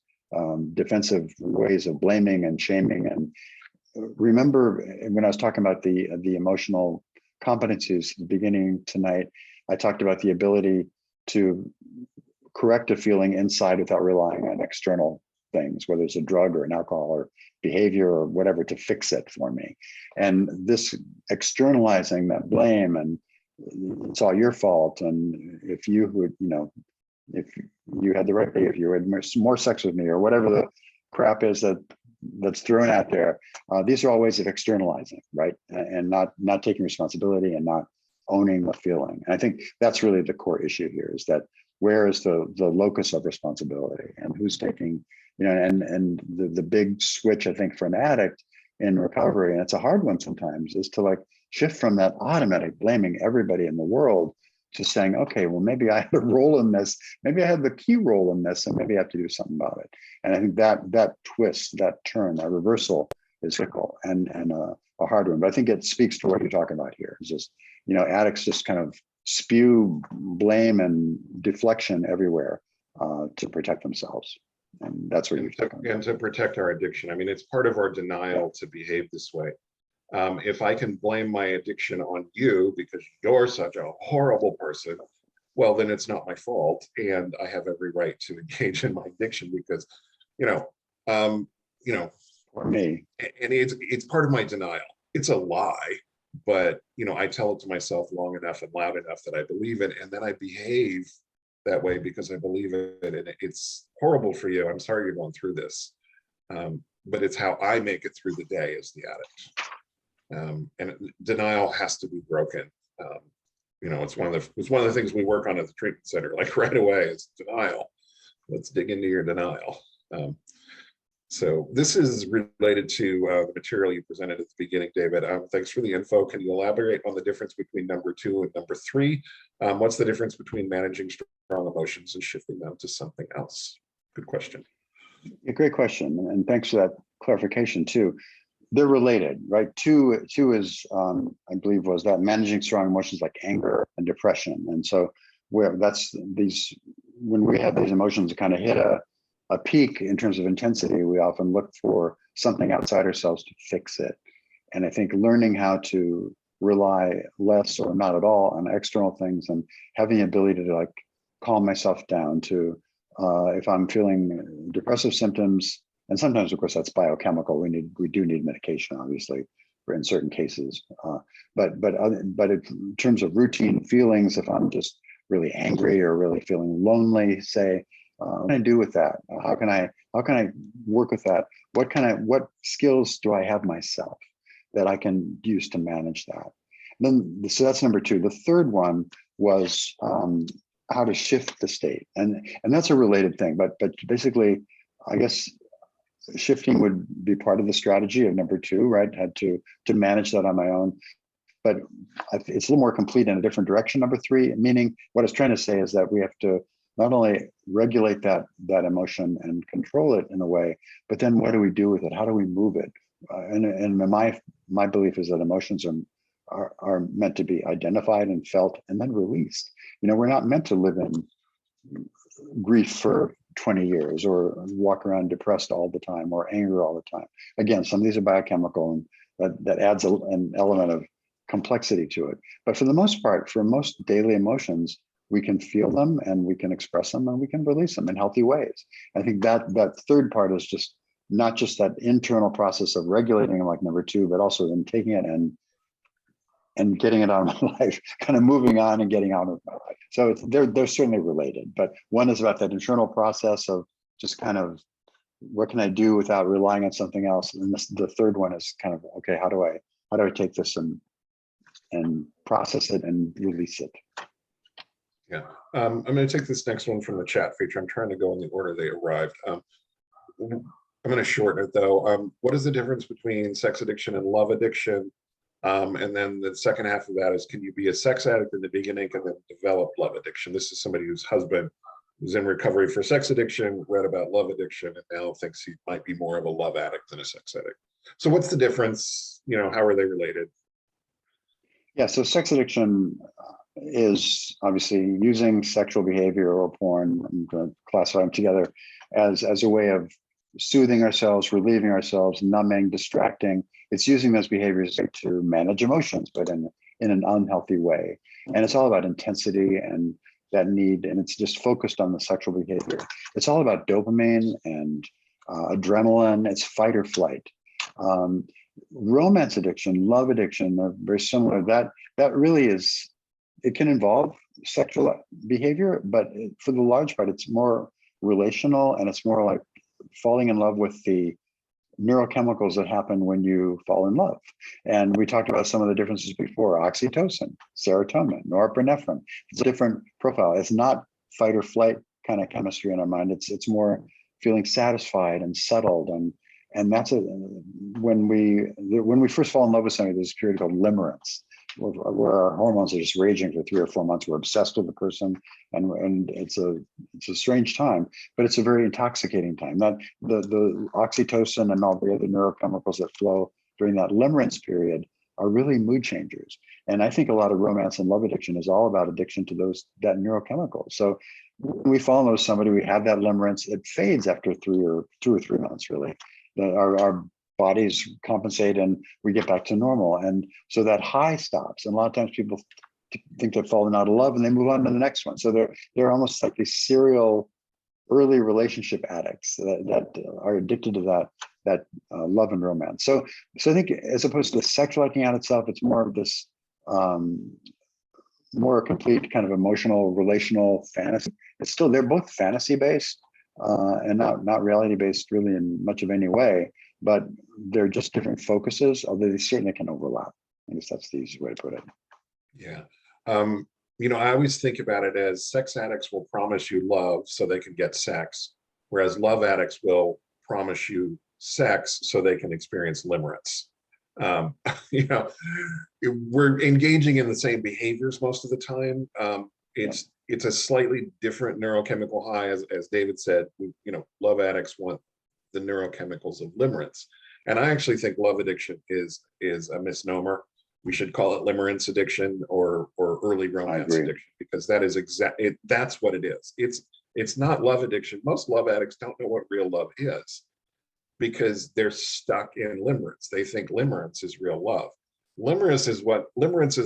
defensive ways of blaming and shaming. And remember when I was talking about the emotional competencies at the beginning tonight, I talked about the ability to correct a feeling inside without relying on external things, whether it's a drug or an alcohol or behavior or whatever, to fix it for me. And this externalizing that blame and it's all your fault, and if you would, if you had the right behavior, you had more sex with me, or whatever the crap is that's thrown out there. These are all ways of externalizing, right? And not taking responsibility and not owning the feeling. And I think that's really the core issue here, is that where is the locus of responsibility, and who's taking, and the big switch, I think, for an addict in recovery, and it's a hard one sometimes, is to like shift from that automatic blaming everybody in the world to saying, okay, well, maybe I had a role in this, maybe I had the key role in this, and maybe I have to do something about it. And I think that twist, that turn, that reversal is difficult and a hard one. But I think it speaks to what you're talking about here. It's just, addicts just kind of spew blame and deflection everywhere to protect themselves. And that's what you're talking about. And to protect our addiction. I mean, it's part of our denial to behave this way. If I can blame my addiction on you because you're such a horrible person, well, then it's not my fault, and I have every right to engage in my addiction because, For me, and it's part of my denial. It's a lie, but I tell it to myself long enough and loud enough that I believe it, and then I behave that way because I believe it, and it's horrible for you. I'm sorry you're going through this, but it's how I make it through the day as the addict. And denial has to be broken. It's one of the things we work on at the treatment center, like right away. It's denial. Let's dig into your denial. So this is related to the material you presented at the beginning, David. Thanks for the info. Can you elaborate on the difference between number 2 and number 3? What's the difference between managing strong emotions and shifting them to something else? Good question. A great question, and thanks for that clarification too. They're related, right? Two is, I believe, was that managing strong emotions like anger and depression. And so when we have these emotions that kind of hit a peak in terms of intensity, we often look for something outside ourselves to fix it. And I think learning how to rely less or not at all on external things, and having the ability to like calm myself down to, if I'm feeling depressive symptoms, and sometimes, of course, that's biochemical. We do need medication, obviously, for in certain cases. But in terms of routine feelings, if I'm just really angry or really feeling lonely, say, what can I do with that? How can I work with that? What skills do I have myself that I can use to manage that? So that's number 2. The third one was how to shift the state, and that's a related thing. But basically, I guess shifting would be part of the strategy of number two, right? Had to manage that on my own. But it's a little more complete in a different direction, number three, meaning what I was trying to say is that we have to not only regulate that emotion and control it in a way, but then what do we do with it? How do we move it? And my belief is that emotions are meant to be identified and felt and then released. We're not meant to live in grief for 20 years or walk around depressed all the time or anger all the time. Again, some of these are biochemical, and that adds an element of complexity to it. But for the most part, for most daily emotions, we can feel them and we can express them and we can release them in healthy ways. I think that third part is just not just that internal process of regulating them like number two, but also then taking it and getting it out of my life, kind of moving on and getting out of my life. So they're certainly related, but one is about that internal process of just kind of what can I do without relying on something else, and the third one is kind of, okay, how do I take this and process it and release it. Yeah, I'm going to take this next one from the chat feature. I'm trying to go in the order they arrived. I'm going to shorten it though. What is the difference between sex addiction and love addiction? And then the second half of that is, can you be a sex addict in the beginning and then develop love addiction? This is somebody whose husband was in recovery for sex addiction, read about love addiction, and now thinks he might be more of a love addict than a sex addict. So what's the difference? How are they related? Yeah, so sex addiction is obviously using sexual behavior or porn, I'm going to classify them together, as a way of soothing ourselves, relieving ourselves, numbing, distracting. It's using those behaviors to manage emotions, but in an unhealthy way. And it's all about intensity and that need, and it's just focused on the sexual behavior. It's all about dopamine and adrenaline. It's fight or flight. Romance addiction, love addiction are very similar. That really is, it can involve sexual behavior, but for the large part, it's more relational, and it's more like falling in love with the neurochemicals that happen when you fall in love. And we talked about some of the differences before: oxytocin, serotonin, norepinephrine. It's a different profile. It's not fight or flight kind of chemistry in our mind. It's more feeling satisfied and settled, and that's when we first fall in love with somebody, there's a period called limerence, where our hormones are just raging for 3 or 4 months. We're obsessed with the person, and it's a strange time, but it's a very intoxicating time. That the oxytocin and all the other neurochemicals that flow during that limerence period are really mood changers. And I think a lot of romance and love addiction is all about addiction to that neurochemical. So when we fall in love with somebody, we have that limerence. It fades after 2 or 3 months, really. Our bodies compensate and we get back to normal. And so that high stops. And a lot of times people think they've fallen out of love and they move on to the next one. So they're almost like these serial early relationship addicts that are addicted to that love and romance. So I think as opposed to the sexual acting out itself, it's more of this more complete kind of emotional, relational fantasy. They're both fantasy based and not reality based really in much of any way, but they're just different focuses, although they certainly can overlap. I guess that's the easiest way to put it. Yeah. I always think about it as sex addicts will promise you love so they can get sex, whereas love addicts will promise you sex so they can experience limerence. We're engaging in the same behaviors most of the time. It's a slightly different neurochemical high, as David said. Love addicts want the neurochemicals of limerence, and I actually think love addiction is a misnomer. We should call it limerence addiction or early romance addiction, because that is that's what it is. It's not love addiction. Most love addicts don't know what real love is, because they're stuck in limerence. They think limerence is real love. Limerence is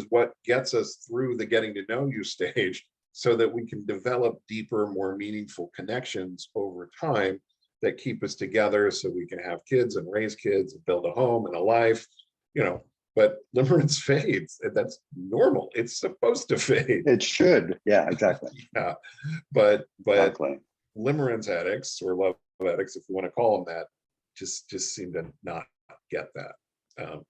what gets us through the getting to know you stage, so that we can develop deeper, more meaningful connections over time that keep us together, so we can have kids and raise kids and build a home and a life. But limerence fades, and that's normal. It's supposed to fade. It should. Yeah, exactly. Yeah, but exactly. Limerence addicts, or love addicts, if you want to call them that, just seem to not get that.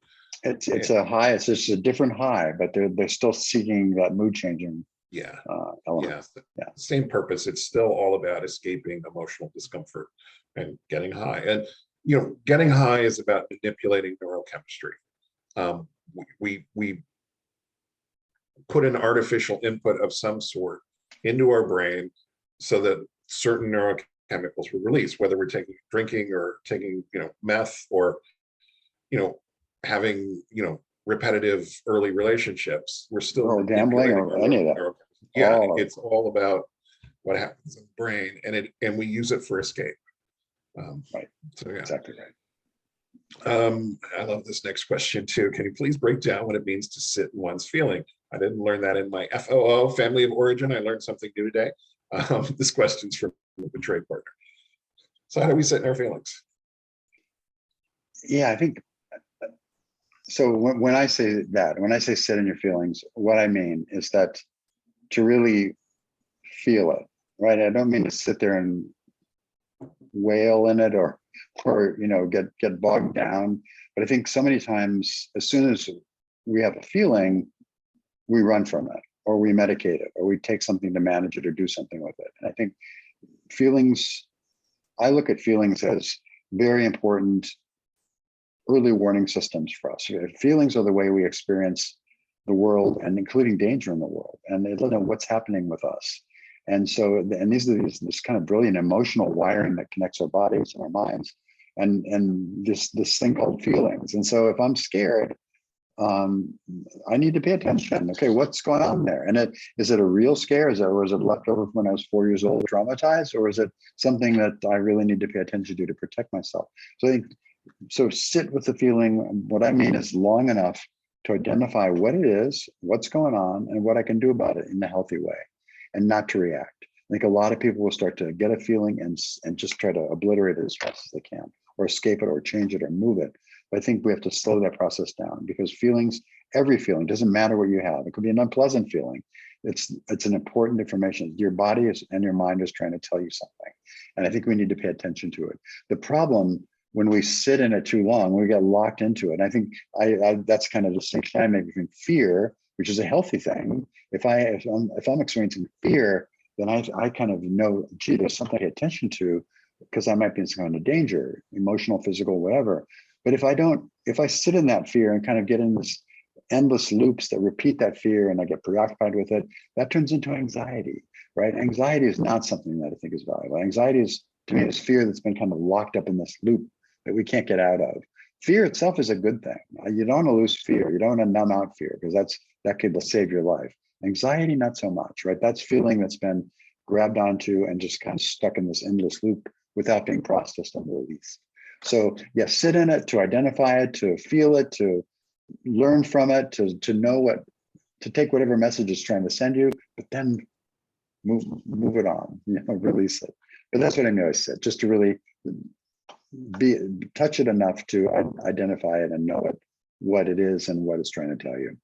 It's a high. It's just a different high, but they're still seeking that mood changing. Element. Yeah. Same purpose. It's still all about escaping emotional discomfort and getting high. And getting high is about manipulating neurochemistry. We put an artificial input of some sort into our brain so that certain neurochemicals were released, whether we're drinking or taking, meth, or, having, repetitive early relationships. We're still or gambling or any of that. Yeah, it's all about what happens in the brain, and we use it for escape. Right. So yeah, exactly right. I love this next question too. Can you please break down what it means to sit in one's feeling? I didn't learn that in my FOO, family of origin. I learned something new today. This question's from a betrayed partner. So how do we sit in our feelings? Yeah, I think so. When I say sit in your feelings, what I mean is that to really feel it, right? I don't mean to sit there and wail in it or get bogged down. But I think so many times, as soon as we have a feeling, we run from it, or we medicate it, or we take something to manage it or do something with it. And I think I look at feelings as very important early warning systems for us. Feelings are the way we experience the world, and including danger in the world, and they don't know what's happening with us. And so, and these are this kind of brilliant emotional wiring that connects our bodies and our minds, and this thing called feelings. And so, if I'm scared, I need to pay attention. Okay, what's going on there? And is it a real scare? Or is it left over from when I was 4 years old, traumatized, or is it something that I really need to pay attention to protect myself? So I think sit with the feeling. What I mean is long enough to identify what it is, what's going on, and what I can do about it in a healthy way, and not to react. I think a lot of people will start to get a feeling and just try to obliterate it as fast as they can, or escape it, or change it, or move it. But I think we have to slow that process down, because feelings, every feeling, doesn't matter what you have. It could be an unpleasant feeling. It's an important information. Your body and your mind is trying to tell you something. And I think we need to pay attention to it. The problem, when we sit in it too long, we get locked into it. And I think that's kind of the distinction I make between fear, which is a healthy thing. If I'm experiencing fear, then I kind of know, gee, there's something to pay attention to, because I might be in some kind of danger, emotional, physical, whatever. But if I sit in that fear and kind of get in this endless loops that repeat that fear, and I get preoccupied with it, that turns into anxiety, right? Anxiety is not something that I think is valuable. Anxiety is, to me, is fear that's been kind of locked up in this loop that we can't get out of. Fear itself is a good thing. You don't want to lose fear. You don't want to numb out fear, because that could save your life. Anxiety, not so much, right? That's feeling that's been grabbed onto and just kind of stuck in this endless loop without being processed and released. So yes, sit in it, to identify it, to feel it, to learn from it, to know to take whatever message it's trying to send you, but then move it on, release it. But that's what I mean by sit, just to really touch it enough to identify it and know what it is and what it's trying to tell you.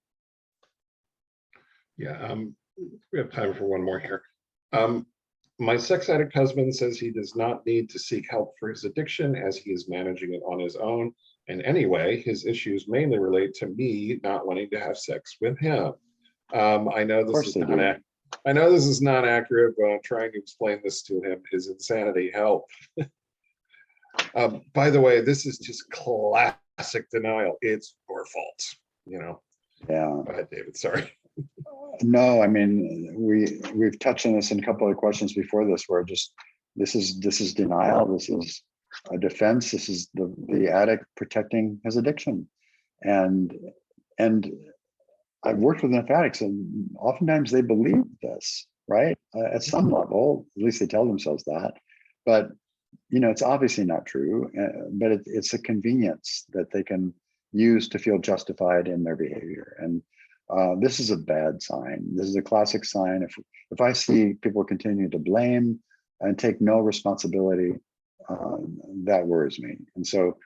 Yeah, we have time for one more here. My sex addict husband says he does not need to seek help for his addiction, as he is managing it on his own. And anyway, his issues mainly relate to me not wanting to have sex with him. I know this is not accurate, but I'm trying to explain this to him. Is insanity. Help. By the way, this is just classic denial. It's your fault. Yeah. Go ahead, David. Sorry. No, I mean, we've touched on this in a couple of questions before this, where just this is denial. This is a defense. This is the addict protecting his addiction. And I've worked with enough addicts, and oftentimes they believe this, right? At some level, at least they tell themselves that. But it's obviously not true. But it's a convenience that they can use to feel justified in their behavior. And this is a bad sign. This is a classic sign. If I see people continue to blame and take no responsibility, that worries me. And so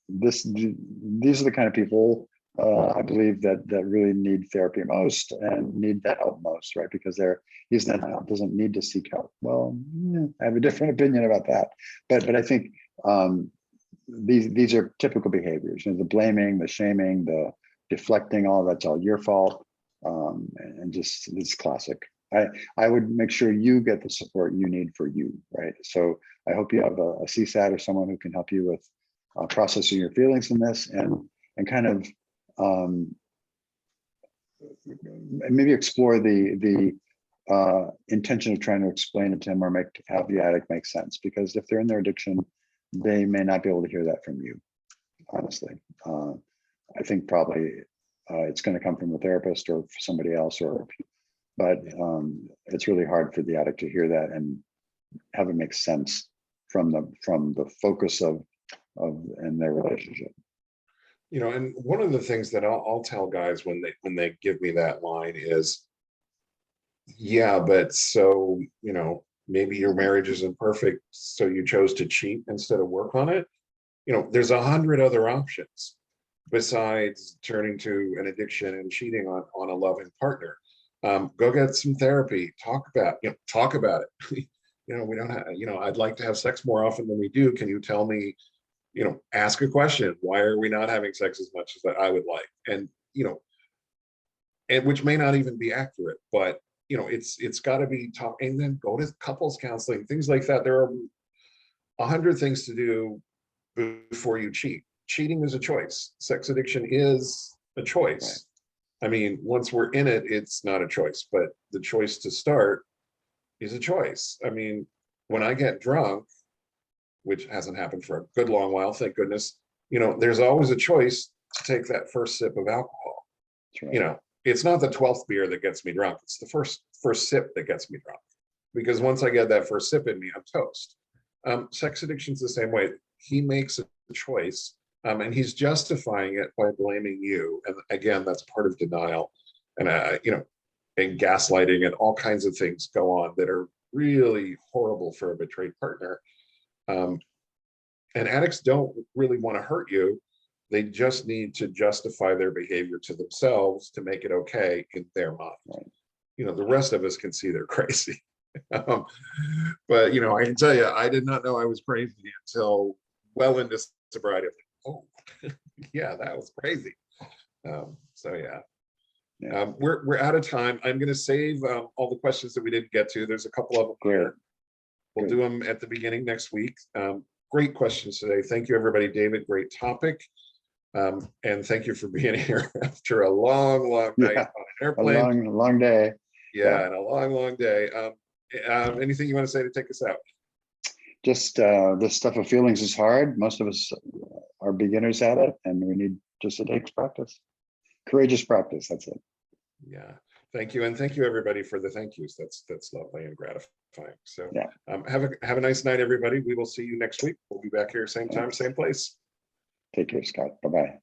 these are the kind of people I believe that really need therapy most and need that help most, right? Because he's not doesn't need to seek help. Well, I have a different opinion about that, but I think these are typical behaviors. The blaming, the shaming, the deflecting, all that's all your fault, and just it's classic. I would make sure you get the support you need for you, right? So I hope you have a CSAT or someone who can help you with processing your feelings in this, and kind of maybe explore the intention of trying to explain it to him, or have the addict make sense. Because if they're in their addiction, they may not be able to hear that from you, honestly. I think probably it's going to come from the therapist or somebody else, but it's really hard for the addict to hear that and have it make sense from the focus of in their relationship. And one of the things that I'll tell guys when they give me that line is, yeah, but so, maybe your marriage isn't perfect, so you chose to cheat instead of work on it. There's 100 other options besides turning to an addiction and cheating on a loving partner. Go get some therapy, talk about it. We don't have, I'd like to have sex more often than we do. Can you tell me, ask a question. Why are we not having sex as much as I would like? And, and which may not even be accurate, but it's got to be taught. And then go to couples counseling, things like that. There are 100 things to do before you cheat. Cheating is a choice. Sex addiction is a choice. Right. I mean, once we're in it, it's not a choice, but the choice to start is a choice. I mean, when I get drunk, which hasn't happened for a good long while, thank goodness, there's always a choice to take that first sip of alcohol. Right. It's not the 12th beer that gets me drunk. It's the first sip that gets me drunk. Because once I get that first sip in me, I'm toast. Sex addiction's the same way. He makes a choice, and he's justifying it by blaming you. And again, that's part of denial, and and gaslighting, and all kinds of things go on that are really horrible for a betrayed partner. And addicts don't really want to hurt you. They just need to justify their behavior to themselves to make it okay in their mind. Right. The rest of us can see they're crazy. But I can tell you, I did not know I was crazy until well into sobriety. Oh, yeah, that was crazy. So yeah. We're out of time. I'm going to save all the questions that we didn't get to. There's a couple of them here. We'll do them at the beginning next week. Great questions today. Thank you, everybody. David, great topic. And thank you for being here after a long night on an airplane. A long day. Yeah, and a long day. Anything you want to say to take us out? Just this stuff of feelings is hard. Most of us are beginners at it, and we need just a day's practice. Courageous practice, that's it. Yeah, thank you. And thank you, everybody, for the thank yous. That's lovely and gratifying. So yeah. Have a nice night, everybody. We will see you next week. We'll be back here same time, same place. Take care, Scott. Bye-bye.